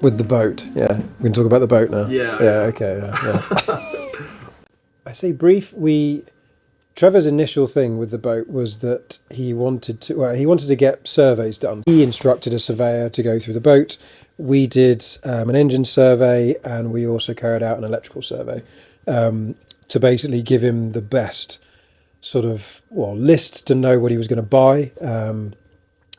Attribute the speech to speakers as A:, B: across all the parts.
A: with the boat. Yeah, we can talk about the boat now.
B: Yeah.
A: Okay. I say brief. Trevor's initial thing with the boat was that he wanted to get surveys done. He instructed a surveyor to go through the boat. We did an engine survey, and we also carried out an electrical survey to basically give him the best sort of list to know what he was going to buy,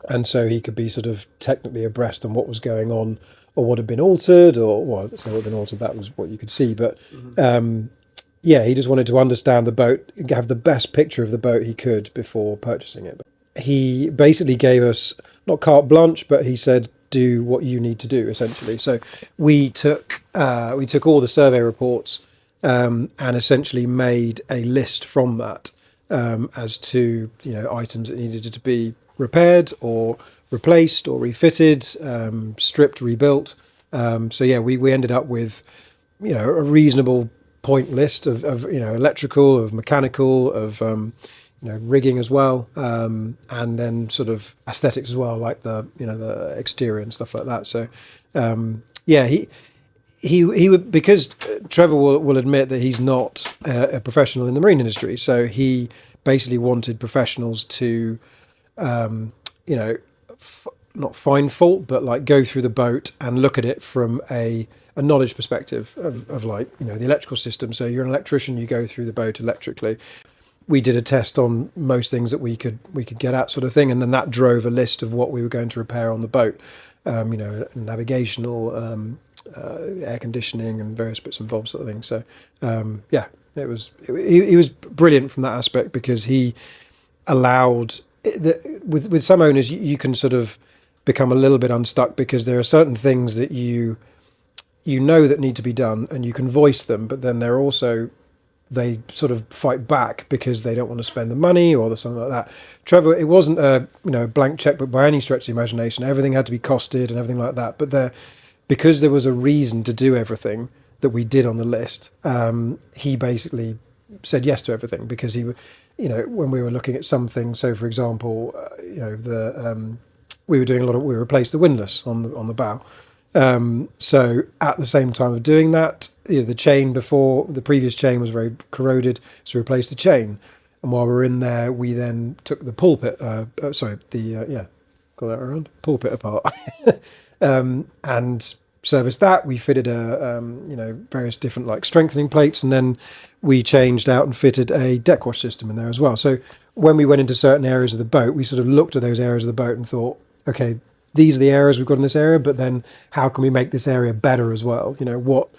A: and so he could be sort of technically abreast on what was going on or what had been altered, or let's say what had been altered. That was what you could see, but. He just wanted to understand the boat, have the best picture of the boat he could before purchasing it. He basically gave us, not carte blanche, but he said, do what you need to do, essentially. So we took all the survey reports and essentially made a list from that as to items that needed to be repaired or replaced or refitted, stripped, rebuilt. We ended up with a reasonable point list of electrical, of mechanical, of rigging as well, and then sort of aesthetics as well, like the exterior and stuff like that. So he would, because Trevor will admit that he's not a professional in the marine industry, so he basically wanted professionals to not find fault, but like go through the boat and look at it from a knowledge perspective of like, the electrical system. So you're an electrician, you go through the boat electrically. We did a test on most things that we could get at, sort of thing, and then that drove a list of what we were going to repair on the boat. Navigational, air conditioning, and various bits and bobs, sort of thing. So he was brilliant from that aspect, because he allowed with some owners you can sort of become a little bit unstuck, because there are certain things that you that need to be done and you can voice them, but then they sort of fight back because they don't want to spend the money or something like that. Trevor, it wasn't a blank checkbook by any stretch of the imagination. Everything had to be costed and everything like that, but because there was a reason to do everything that we did on the list, he basically said yes to everything, because he when we were looking at something, so for example we replaced the windlass on the bow. So at the same time of doing that, the chain before, the previous chain was very corroded, so we replaced the chain. And while we were in there, we then took the pulpit, pulpit apart, and serviced that. We fitted various different like strengthening plates, and then we changed out and fitted a deck wash system in there as well. So when we went into certain areas of the boat, we sort of looked at those areas of the boat and thought, okay, these are the areas we've got in this area, but then how can we make this area better as well? What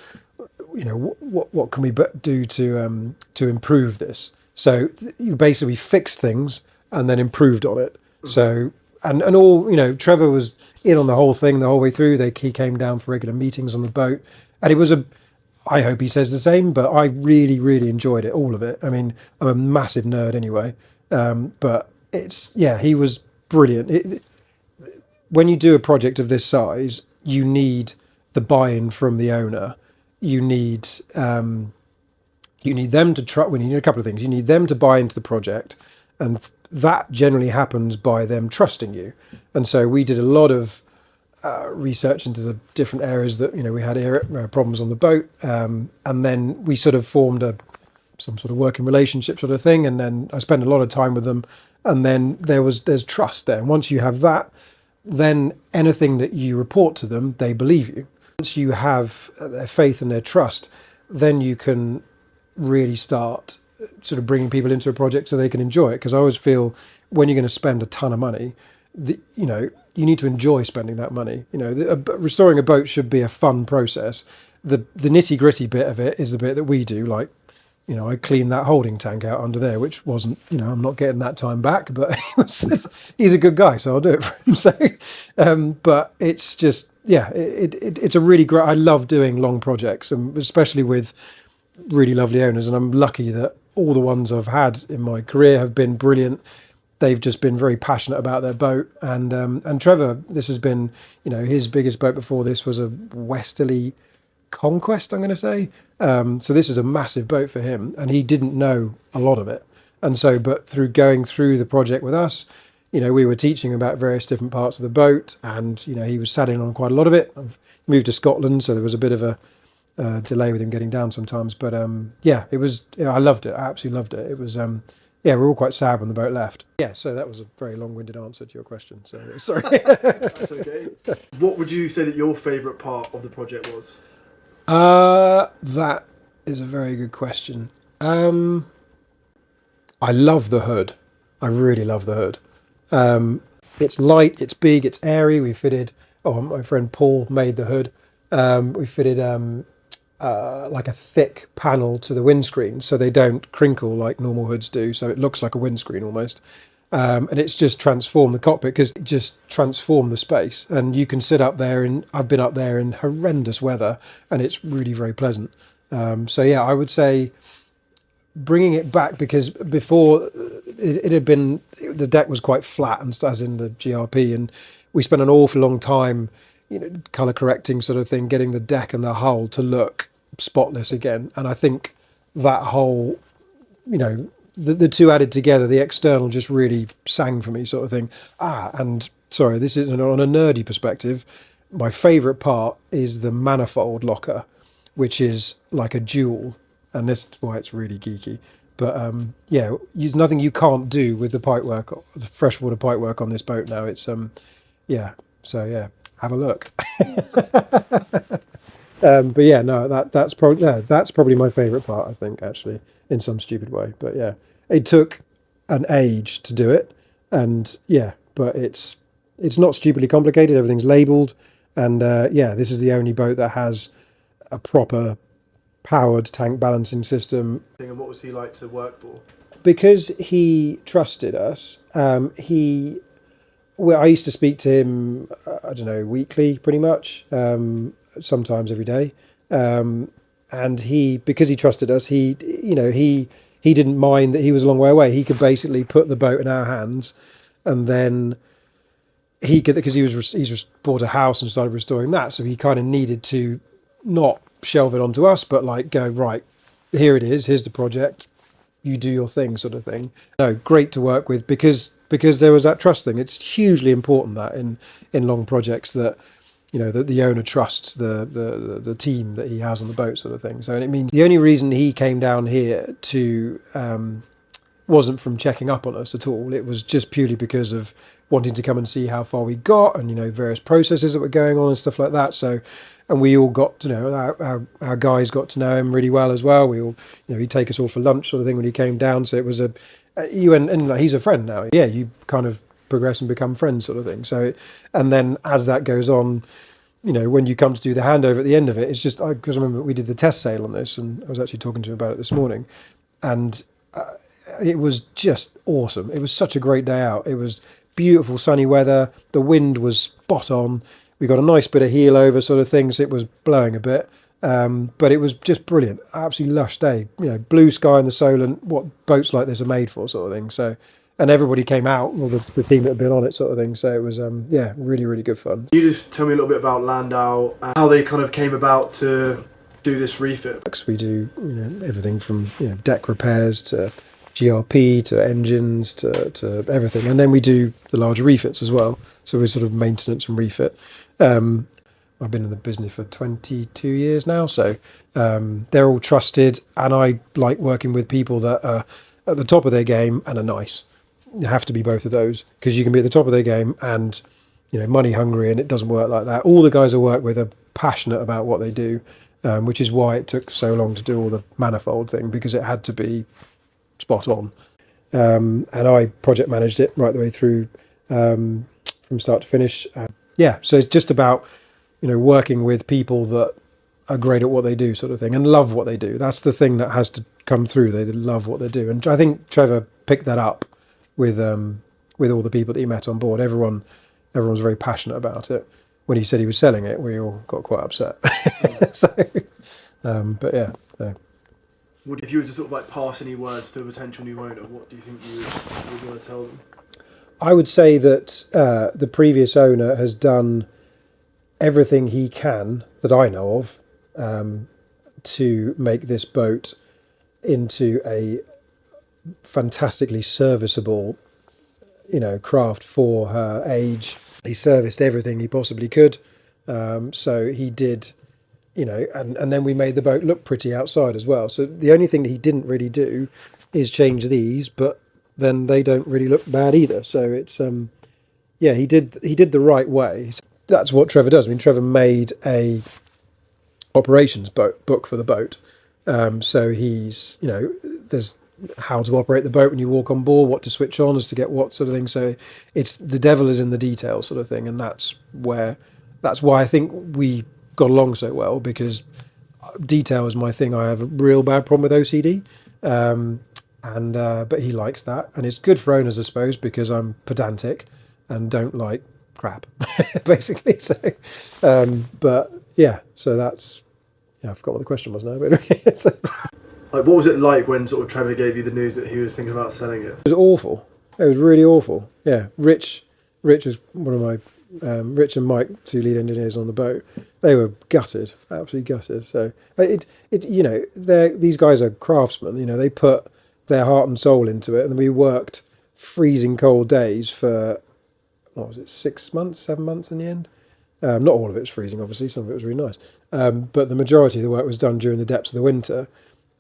A: can we do to improve this? So you basically fixed things and then improved on it. So and all Trevor was in on the whole thing the whole way through. He came down for regular meetings on the boat, and it was I hope he says the same, but I really, really enjoyed it, all of it. I mean, I'm a massive nerd anyway, but he was brilliant. When you do a project of this size, you need the buy-in from the owner. You need them to try. Well, you need a couple of things. You need them to buy into the project, and that generally happens by them trusting you. And so we did a lot of research into the different areas that we had problems on the boat, and then we sort of formed some sort of working relationship sort of thing. And then I spent a lot of time with them, and then there's trust there. And once you have that, then anything that you report to them, they believe you. Once you have their faith and their trust, then you can really start sort of bringing people into a project so they can enjoy it. Because I always feel when you're going to spend a ton of money, you need to enjoy spending that money. Restoring a boat should be a fun process. The nitty gritty bit of it is the bit that we do, like, I cleaned that holding tank out under there, which wasn't, I'm not getting that time back, but he's a good guy, so I'll do it for him. So, but it's just, it's a really great, I love doing long projects, and especially with really lovely owners. And I'm lucky that all the ones I've had in my career have been brilliant. They've just been very passionate about their boat. And Trevor, this has been, his biggest boat before this was a Westerly Conquest, I'm going to say. So this is a massive boat for him, and he didn't know a lot of it. And so, but through going through the project with us, you know, we were teaching about various different parts of the boat, and you know, he was sat in on quite a lot of it. I've moved to Scotland, so there was a bit of a delay with him getting down sometimes. But yeah, it was. Yeah, I loved it. I absolutely loved it. It was. Yeah, we were all quite sad when the boat left. Yeah, so that was a very long-winded answer to your question. So sorry.
B: That's okay. What would you say that your favourite part of the project was?
A: That is a very good question. I love the hood. I really love the hood. It's light, it's big, it's airy. We fitted. Oh, my friend Paul made the hood. We fitted like a thick panel to the windscreen, so they don't crinkle like normal hoods do. So it looks like a windscreen almost. And it's just transformed the cockpit, because it just transformed the space. And you can sit up there, and I've been up there in horrendous weather, and it's really very pleasant. So yeah, I would say bringing it back, because before it had been, the deck was quite flat, and as in the GRP, and we spent an awful long time, you know, color correcting sort of thing, getting the deck and the hull to look spotless again. And I think that whole, you know, the two added together, the external just really sang for me, sort of thing. And sorry, this is on a nerdy perspective. My favourite part is the manifold locker, which is like a jewel, and this is why it's really geeky. But yeah, there's nothing you can't do with the pipework, the freshwater pipework on this boat now. It's yeah, so yeah, have a look. But yeah, no, that's probably my favourite part, I think, actually, in some stupid way. But yeah, it took an age to do it, and yeah, but it's not stupidly complicated. Everything's labelled, and yeah, this is the only boat that has a proper powered tank balancing system.
B: And what was he like to work for?
A: Because he trusted us, well, I used to speak to him, I don't know, weekly, pretty much, sometimes every day. And because he trusted us, he didn't mind that he was a long way away. He could basically put the boat in our hands, and then because he's bought a house and started restoring that, so he kind of needed to not shelve it onto us, but like go, right, here it is, here's the project, you do your thing, sort of thing. No, great to work with, because there was that trust thing. It's hugely important that in long projects that, you know, that the owner trusts the team that he has on the boat, sort of thing. So, and it means the only reason he came down here to wasn't from checking up on us at all. It was just purely because of wanting to come and see how far we got, and, you know, various processes that were going on and stuff like that. So, and we all got to know, our guys got to know him really well as well. We all, you know, he'd take us all for lunch, sort of thing, when he came down. So it was and like, he's a friend now. Yeah, you kind of progress and become friends, sort of thing. So, and then as that goes on, you know, when you come to do the handover at the end of it, it's just, because I remember we did the test sail on this, and I was actually talking to him about it this morning, and it was just awesome. It was such a great day out. It was beautiful sunny weather. The wind was spot on. We got a nice bit of heel over, sort of thing, so it was blowing a bit. But it was just brilliant. Absolutely lush day. You know, blue sky in the Solent, what boats like this are made for, sort of thing. So, and everybody came out, all the team that had been on it, sort of thing. So it was, yeah, really, really good fun.
B: Can you just tell me a little bit about Landau and how they kind of came about to do this refit?
A: We do, you know, everything from, you know, deck repairs to GRP to engines to everything, and then we do the larger refits as well. So we're sort of maintenance and refit. I've been in the business for 22 years now, so they're all trusted, and I like working with people that are at the top of their game and are nice. You have to be both of those, because you can be at the top of their game and, you know, money hungry, and it doesn't work like that. All the guys I work with are passionate about what they do, which is why it took so long to do all the manifold thing, because it had to be spot on. And I project managed it right the way through, from start to finish. Yeah, so it's just about, you know, working with people that are great at what they do, sort of thing, and love what they do. That's the thing that has to come through. They love what they do, and I think Trevor picked that up with all the people that he met on board. Everyone was very passionate about it. When he said he was selling it, we all got quite upset. So, but yeah. So.
B: If you were to sort of like pass any words to a potential new owner, what do you think you would want to tell them?
A: I would say that the previous owner has done everything he can that I know of to make this boat into a fantastically serviceable, craft for her age. He serviced everything he possibly could. So he did, and then we made the boat look pretty outside as well. So the only thing that he didn't really do is change these, but then they don't really look bad either. So it's, he did the right way. So that's what Trevor does. I mean, Trevor made a operations book for the boat. So he's, there's how to operate the boat when you walk on board, what to switch on as to get what sort of thing. So it's the devil is in the detail sort of thing. And that's why I think we got along so well, because detail is my thing. I have a real bad problem with OCD. But he likes that. And it's good for owners, I suppose, because I'm pedantic and don't like crap, basically. So, so that's, I forgot what the question was now. But so,
B: Like, what was it like when sort of Trevor gave you the news that he was thinking about selling it?
A: it was awful. It was really awful. Yeah, Rich was one of my Rich and Mike, two lead engineers on the boat. They were gutted, absolutely gutted. So these guys are craftsmen. They put their heart and soul into it, and we worked freezing cold days for 6 months, 7 months in the end. Not all of it was freezing, obviously. Some of it was really nice, but the majority of the work was done during the depths of the winter.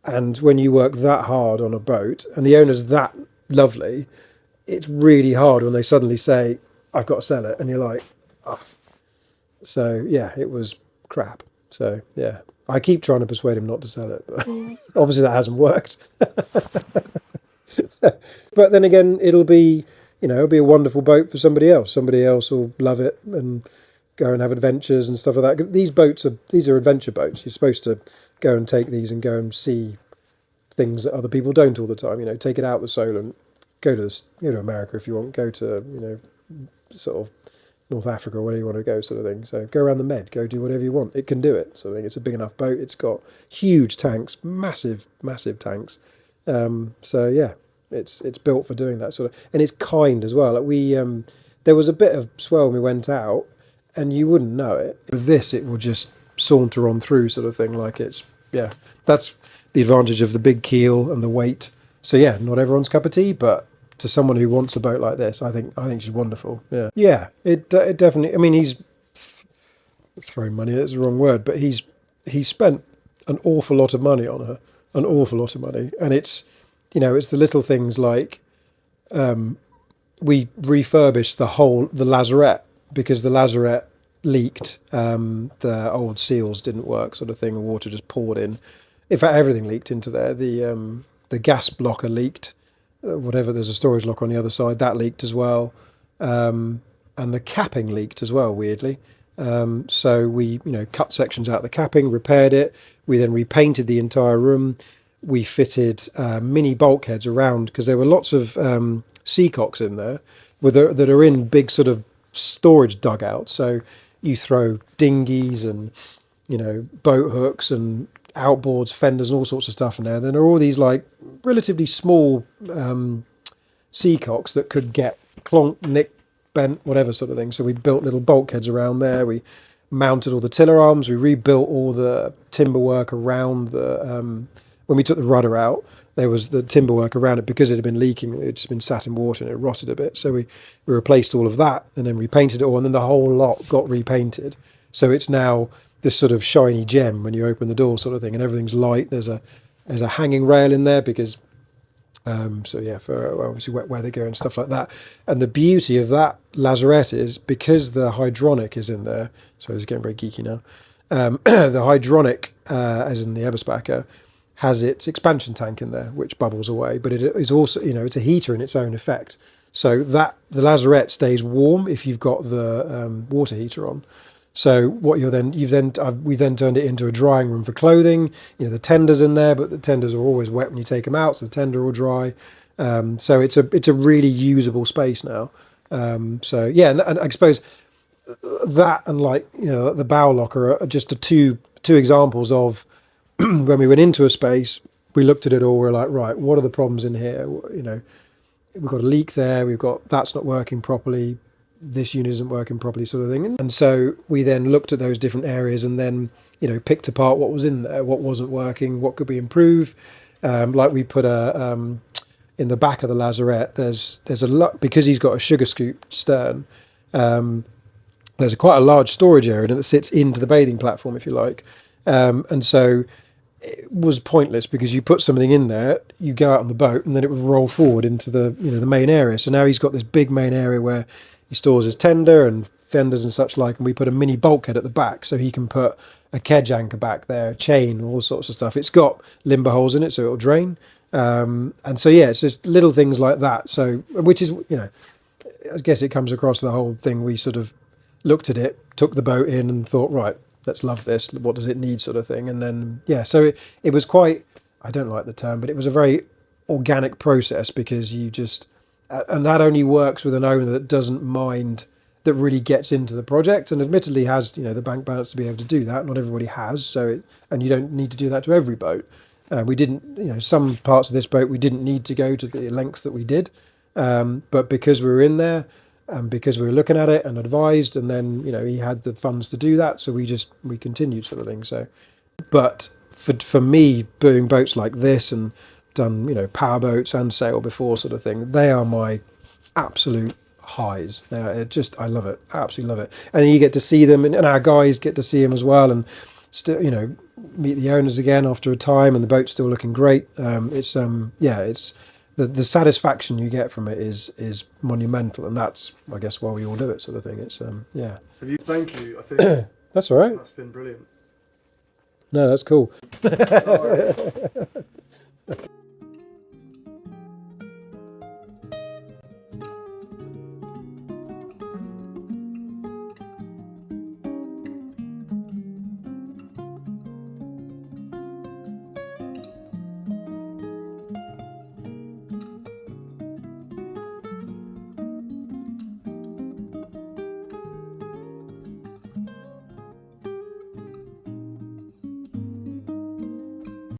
A: And when you work that hard on a boat, and the owner's that lovely, it's really hard when they suddenly say, I've got to sell it. And you're like, oh. So, yeah, it was crap. So, yeah, I keep trying to persuade him not to sell it. But obviously that hasn't worked. But then again, it'll be a wonderful boat for somebody else. Somebody else will love it and go and have adventures and stuff like that. These are adventure boats. You're supposed to go and take these and go and see things that other people don't all the time. Take it out with Solent, go to America if you want, go to sort of North Africa or wherever you want to go, sort of thing. So go around the Med, go do whatever you want. It can do it. So I think it's a big enough boat. It's got huge tanks, massive tanks. It's built for doing that sort of, and it's kind as well. Like there was a bit of swell when we went out, and you wouldn't know it. With this, it will just saunter on through, sort of thing. Like that's the advantage of the big keel and the weight. So yeah, not everyone's cup of tea, but to someone who wants a boat like this, I think she's wonderful. Yeah. It definitely. I mean, he's throwing money. That's the wrong word, but he's spent an awful lot of money on her, an awful lot of money, and it's the little things like we refurbished the lazarette, because the lazarette leaked. The old seals didn't work, sort of thing, and water just poured in. In fact, everything leaked into there. The gas blocker leaked. Whatever, there's a storage lock on the other side, that leaked as well. And the capping leaked as well, weirdly. So we, cut sections out of the capping, repaired it. We then repainted the entire room. We fitted mini bulkheads around, because there were lots of seacocks in there that are in big sort of storage dugouts. So you throw dinghies and boat hooks and outboards, fenders, and all sorts of stuff in there. Then there are all these like relatively small seacocks that could get clonked, nicked, bent, whatever sort of thing. So we built little bulkheads around there. We mounted all the tiller arms. We rebuilt all the timber work around the when we took the rudder out, there was the timber work around it, because it had been leaking. It had just been sat in water and it rotted a bit. So we replaced all of that and then repainted it all, and then the whole lot got repainted. So it's now this sort of shiny gem when you open the door, sort of thing, and everything's light. There's a hanging rail in there because for obviously wet weather gear and stuff like that. And the beauty of that lazarette is, because the hydronic is in there. So it's getting very geeky now. The hydronic, as in the Eberspacher, has its expansion tank in there, which bubbles away, but it is also, it's a heater in its own effect. So that the lazarette stays warm if you've got the water heater on. So what we then turned it into a drying room for clothing. The tender's in there, but the tenders are always wet when you take them out, so the tender will dry. So it's a really usable space now. And I suppose that and the bow locker are just two examples of when we went into a space, we looked at it all. We're like, right, what are the problems in here? We've got a leak there. We've got that's not working properly. This unit isn't working properly, sort of thing. And so we then looked at those different areas and then picked apart what was in there, what wasn't working, what could be improved. Like we put in the back of the lazarette, there's a lot, because he's got a sugar scoop stern. There's quite a large storage area that sits into the bathing platform, if you like, and so it was pointless, because you put something in there, you go out on the boat, and then it would roll forward into the the main area. So now he's got this big main area where he stores his tender and fenders and such like, and we put a mini bulkhead at the back, so he can put a kedge anchor back there, chain, all sorts of stuff. It's got limber holes in it, so it'll drain. And so yeah, it's just little things like that. So, which is, I guess it comes across the whole thing. We sort of looked at it, took the boat in, and thought, right, let's love this. What does it need, sort of thing. And then so it was quite. I don't like the term, but it was a very organic process, because you just, and that only works with an owner that doesn't mind, that really gets into the project, and admittedly has the bank balance to be able to do that. Not everybody has, and you don't need to do that to every boat. We didn't, some parts of this boat we didn't need to go to the lengths that we did, but because we were in there, and because we were looking at it and advised, and then he had the funds to do that, so we continued, sort of thing. So, but for me, doing boats like this, and done power boats and sail before, sort of thing, they are my absolute highs. I love it, absolutely love it. And then you get to see them, and our guys get to see them as well, and still meet the owners again after a time, and the boat's still looking great. It's the satisfaction you get from it is monumental, and that's, I guess, why we all do it, sort of thing. It's
B: Thank you. I think
A: that's all right.
B: That's been brilliant.
A: No, that's cool.
B: All right.